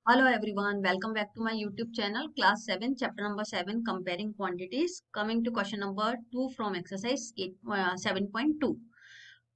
Hello everyone, welcome back to my YouTube channel, class 7, chapter number 7, comparing quantities. Coming to question number 2 from exercise 7.2.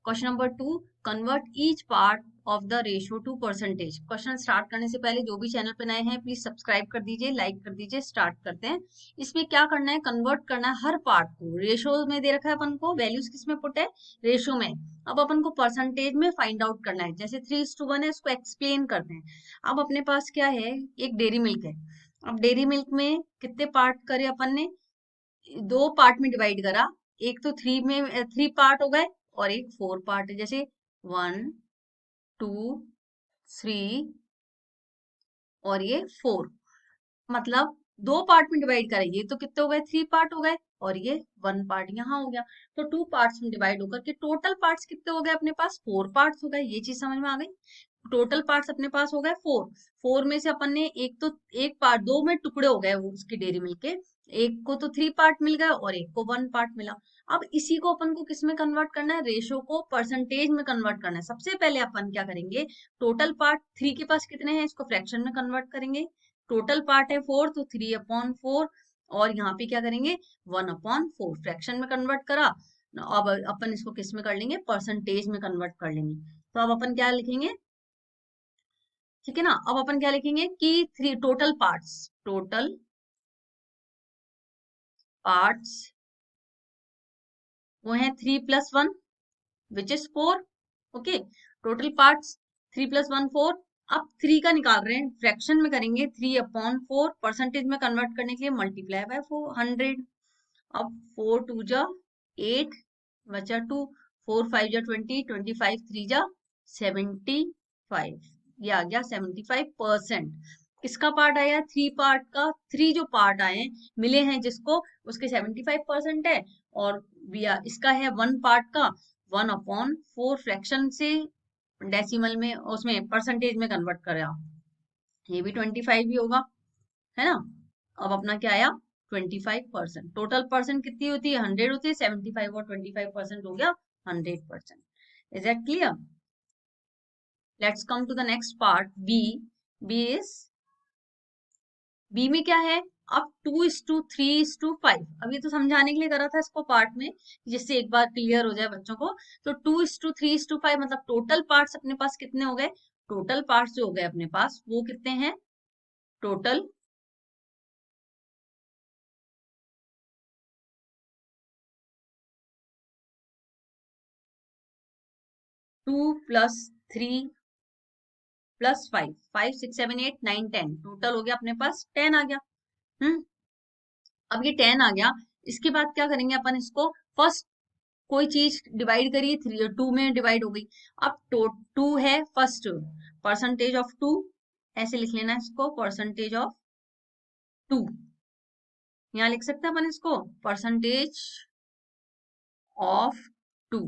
Question number 2, convert each part of the ratio to percentage. Question start करने से पहले जो भी channel पे नए हैं please subscribe कर दीजिए, लाइक कर दीजिए। स्टार्ट करते हैं। इसमें क्या करना है, कन्वर्ट करना है हर पार्ट को। रेशो में दे रखा है अपन को, वैल्यूज किस में पुट है, रेशो में। अब अपन को परसेंटेज में फाइंड आउट करना है। जैसे 3:1 है, इसको एक्सप्लेन करते हैं। अब अपने पास क्या है, एक डेयरी मिल्क है। अब डेयरी मिल्क में कितने पार्ट करे अपन ने, दो पार्ट में डिवाइड करा। एक तो थ्री पार्ट हो गए और एक 4 पार्ट है। जैसे 1 2 3 और ये 4, मतलब दो पार्ट में डिवाइड करें। ये तो कितने हो गए, 3 पार्ट हो गए और ये 1 पार्ट यहाँ हो गया। तो 2 पार्ट्स में डिवाइड होकर के टोटल पार्ट्स कितने हो गए अपने पास, 4 पार्ट्स हो गए। ये चीज समझ में आ गई। टोटल पार्ट्स अपने पास हो गए 4। 4 में से अपन ने एक पार्ट, दो में टुकड़े हो गए वो उसके डेयरी मिल्क के। एक को तो 3 पार्ट मिल गए और एक को 1 पार्ट मिला। अब इसी को अपन को किस में कन्वर्ट करना है, रेशो को परसेंटेज में कन्वर्ट करना है। सबसे पहले अपन क्या करेंगे, टोटल पार्ट 3 के पास कितने हैं, इसको फ्रैक्शन में कन्वर्ट करेंगे। टोटल पार्ट है 4, तो 3/4। और यहाँ पे क्या करेंगे, 1/4 फ्रैक्शन में कन्वर्ट करा। अब अपन इसको किस में कर लेंगे, परसेंटेज में कन्वर्ट कर लेंगे। तो अब अपन क्या लिखेंगे, ठीक है ना। अब अपन क्या लिखेंगे कि टोटल पार्ट्स वो है 3+1 which is 4। Okay, total parts 3+1 4। अब 3 का निकाल रहे हैं, फ्रैक्शन में करेंगे। 3/4 परसेंटेज में कन्वर्ट करने के लिए मल्टीप्लाई बाय 100। अब 4 2 जा 8 बचा 2, 4 5 जा 20, 25 3 जा 75। ये आ गया 75%। किसका पार्ट आया, 3 पार्ट का। 3 जो पार्ट आए मिले हैं जिसको, उसके 75% है। और इसका है 1 पार्ट का 1/4 फ्रैक्शन से डेसिमल में, उसमें परसेंटेज में कन्वर्ट करा। ये भी 25 ही होगा, है ना। अब अपना क्या आया, 25%। टोटल परसेंट कितनी होती है, 100 होती है। 75 और 25% हो गया 100%। Is that clear. Let's come to the next part, B. B is, B में क्या है, अब 2:3:5। अब ये तो समझाने के लिए करा था इसको पार्ट में, जिससे एक बार क्लियर हो जाए बच्चों को। तो 2:3:5 मतलब टोटल पार्ट्स अपने पास कितने हो गए, टोटल पार्ट्स जो हो गए अपने पास वो कितने हैं, टोटल 2+3+5, 5 6 7 8 9 10, टोटल हो गया अपने पास 10 आ गया। हम्म। अब ये 10 आ गया। इसके बाद क्या करेंगे अपन, इसको फर्स्ट कोई चीज डिवाइड करिए, 2 में डिवाइड हो गई। अब 2 है फर्स्ट, परसेंटेज ऑफ 2, ऐसे लिख लेना इसको, परसेंटेज ऑफ 2। यहाँ लिख सकते हैं अपन इसको, परसेंटेज ऑफ 2।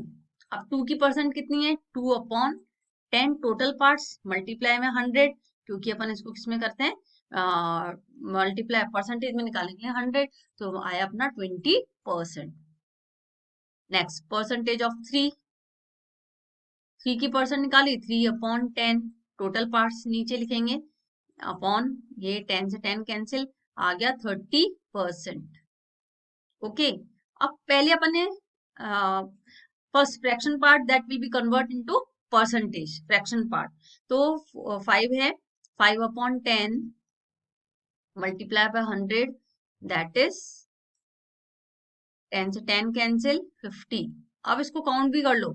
अब 2 की परसेंट कितनी है, 2/10। टोटल पार्ट्स मल्टीप्लाई में 100, क्योंकि अपन इसको किसमें करते हैं, मल्टीप्लाई परसेंटेज में निकालने के लिए 100। तो आया अपना 20%। Next, percentage of 3। 3 की परसेंट निकाली, 3/10। टोटल पार्ट्स नीचे लिखेंगे, अपॉन ये 10 से 10 कैंसिल, आ गया 30%। ओके। अब पहले अपन ने first fraction part that will be convert into percentage, fraction part. तो 5 है, 5/10 मल्टीप्लाई बाय 100, दैट इज 10 से 10 कैंसिल, 50। अब इसको काउंट भी कर लो,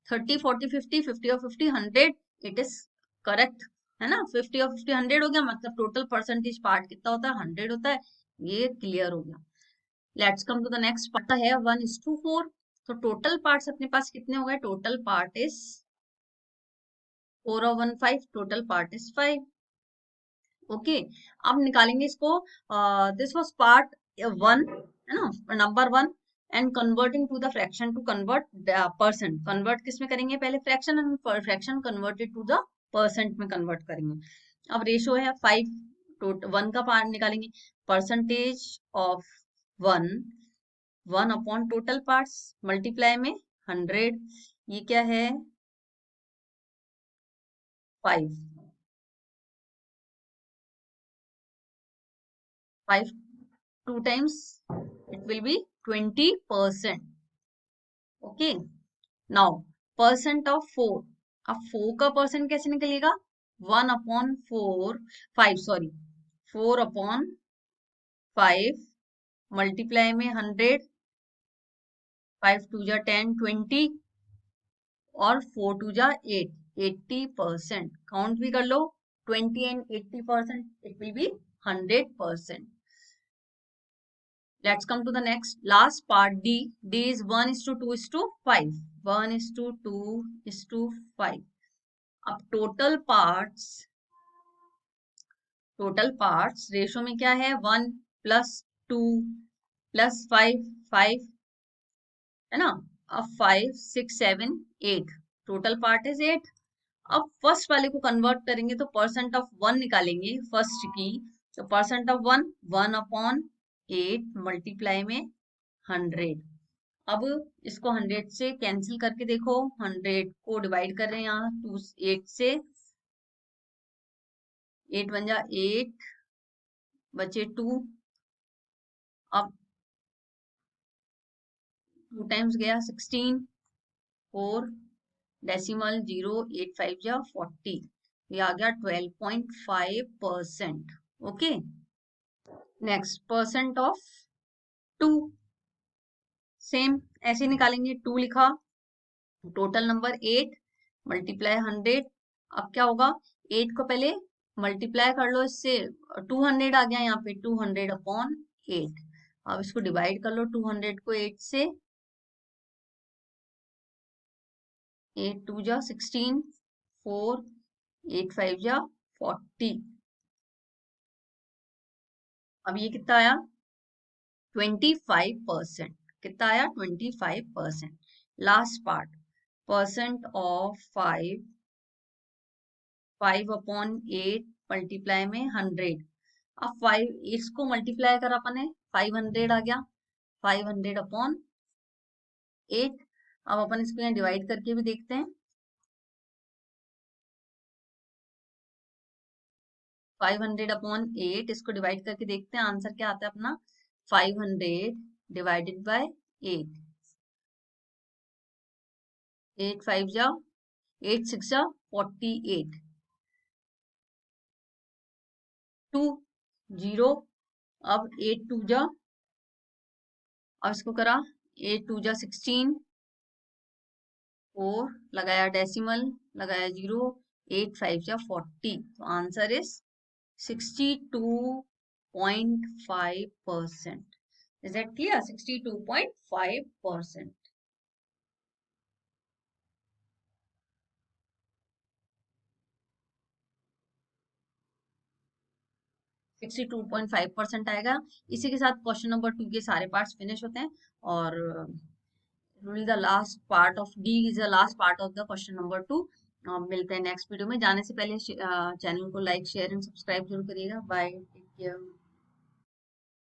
30 40 50, 50 और 50 100। इट इज करेक्ट, है ना। 50 और 50 100 हो गया, मतलब टोटल परसेंटेज पार्ट कितना होता है, 100 होता है। ये क्लियर हो गया। Let's come to the next part है 1:4। तो टोटल पार्ट्स अपने पास कितने हो गए, total part is 4/15, total part is 5। Okay. अब निकालेंगे इसको, दिस वाज पार्ट 1, है ना, number 1। And converting to the fraction to convert percent. Convert किस में करेंगे, पहले fraction, and fraction converted to the percent में कन्वर्ट करेंगे। अब रेशो है 5, 1 का पार्ट निकालेंगे, percentage of 1, 1/, total parts multiply में 100। ये क्या है, 5। 5 2 times it will be 20%. Okay. Now percent of 4. अब 4 का परसेंट कैसे निकलेगा? 1/4 5 सॉरी 4/5 मल्टीप्लाई में 100 5 2 जा 10 20 और 4 2 जा 8 80%. काउंट भी कर लो 20 and 80%, it will be 100%. Let's come to the next last part. D is 1:2:5. 1:2:5. अब टोटल पार्ट्स रेशो में क्या है? 1 + 2 + 5 5 है ना. अब 5 6 7 8 टोटल पार्ट इज 8. अब फर्स्ट वाले को कन्वर्ट करेंगे तो परसेंट ऑफ 1 निकालेंगे फर्स्ट की. तो परसेंट ऑफ 1 1/8 मल्टीप्लाई में 100. अब इसको 100 से कैंसिल करके देखो. 100 को डिवाइड कर रहे हैं यहाँ 8 से. 8 बन जा 8 बचे 2. अब 2 टाइम्स गया 16 4 डेसिमल 0 8 5 जा 40. ये आ गया 12.5%. Okay. Next percent of 2 same ऐसे निकालेंगे. 2 लिखा. Total number 8 multiply 100. अब क्या होगा? 8 को पहले मल्टीप्लाई कर लो इससे. 200 आ गया यहाँ पे 200/8. अब इसको डिवाइड कर लो 200 को 8 से. 8 2 जा 16 4 8 5 जा 40. अब ये कितना आया? 25%. कितना आया? 25%. Last part percent of 5/8 multiply में 100. अब 5 इसको मल्टीप्लाई कर अपन ने 500 आ गया 500/8. अब अपन इसको यहाँ डिवाइड करके भी देखते हैं. 500/8 इसको डिवाइड करके देखते हैं आंसर क्या आता है अपना. 500 डिवाइडेड बाय 8. 8 5 जा 8 6 जा 48. 2 0. अब 8 2 जा. अब इसको करा 8 2 जा 16 4 लगाया डेसिमल लगाया 0 8 5 जा 40. तो answer is 62.5%. Is that clear? 62.5%. 62.5% आएगा. इसी के साथ क्वेश्चन नंबर 2 के सारे पार्ट्स फिनिश होते हैं. और the last part of D is the last part of the question number 2. मिलते हैं नेक्स्ट वीडियो में. जाने से पहले चैनल को लाइक शेयर एंड सब्सक्राइब जरूर करिएगा. बाय. Take care.